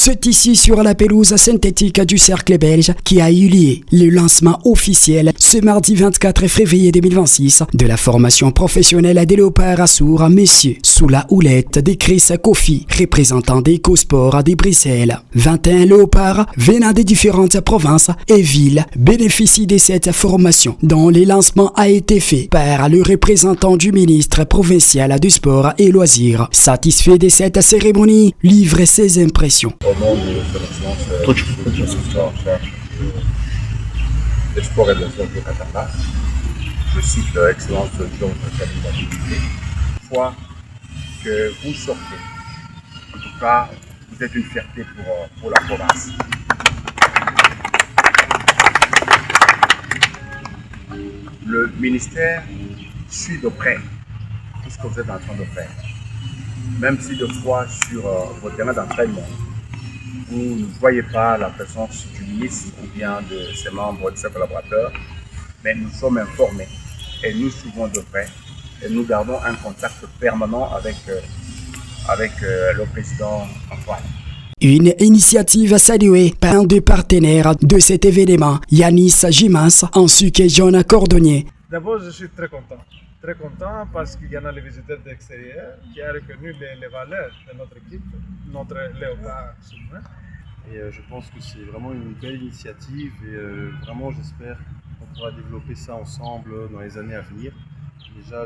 C'est ici sur la pelouse synthétique du Cercle Belge qui a eu lieu le lancement officiel ce mardi 24 février 2026 de la formation professionnelle des léopards à sourds, messieurs, sous la houlette de Chris Kofi, représentant d'EcoSport de Bruxelles. 21 léopards venant des différentes provinces et villes bénéficient de cette formation dont le lancement a été fait par le représentant du ministre provincial du sport et loisirs. Satisfait de cette cérémonie, livre ses impressions. Au nom de l'association en charge des sports et des zones de Catala, je cite leur excellence John Kalibabilité. Une fois que vous sortez, en tout cas, vous êtes une fierté pour la province. Le ministère suit de près tout ce que vous êtes en train de faire. Même si de fois sur vos terrains d'entraînement, vous ne voyez pas la présence du ministre ou bien de ses membres, de ses collaborateurs, mais nous sommes informés et nous suivons de près et nous gardons un contact permanent avec le président Antoine. Une initiative saluée par un des partenaires de cet événement, Yanis Gimans, ainsi que John Cordonnier. D'abord, je suis très content parce qu'il y en a les visiteurs d'extérieur qui ont reconnu les valeurs de notre équipe, notre léopard souverain. Et je pense que c'est vraiment une belle initiative et vraiment j'espère qu'on pourra développer ça ensemble dans les années à venir. Déjà,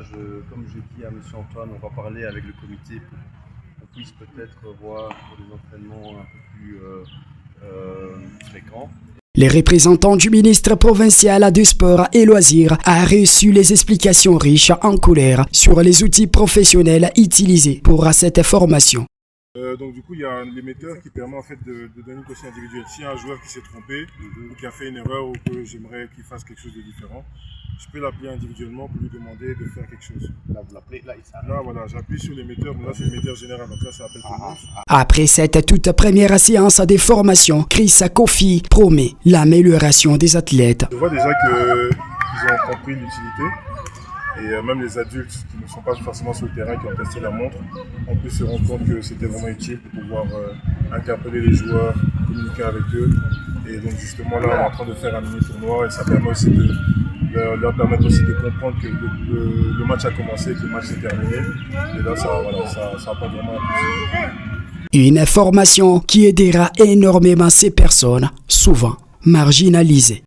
comme j'ai dit à M. Antoine, on va parler avec le comité pour qu'on puisse peut-être voir pour des entraînements un peu plus fréquents. Le représentant du ministre provincial du sport et loisirs a reçu les explications riches en couleurs sur les outils professionnels utilisés pour cette formation. Donc du coup, il y a un émetteur qui permet en fait de donner une consigne individuelle. Si un joueur qui s'est trompé ou qui a fait une erreur ou que j'aimerais qu'il fasse quelque chose de différent, je peux l'appeler individuellement pour lui demander de faire quelque chose. Là, vous l'appelez, là, il s'arrête. Là, voilà, j'appuie sur l'émetteur, là c'est l'émetteur général, donc là ça appelle tout le monde. Après cette toute première séance de formation, Chris Kofi promet l'amélioration des athlètes. Je vois déjà qu'ils ont compris l'utilité. Et même les adultes qui ne sont pas forcément sur le terrain, qui ont testé la montre, on peut se rendre compte que c'était vraiment utile pour pouvoir interpeller les joueurs, communiquer avec eux. Et donc justement là, on est en train de faire un mini-tournoi et ça permet aussi de leur permettre aussi de comprendre que le match a commencé et que le match s'est terminé. Et là, ça apporte vraiment un plus. Une formation qui aidera énormément ces personnes, souvent marginalisées.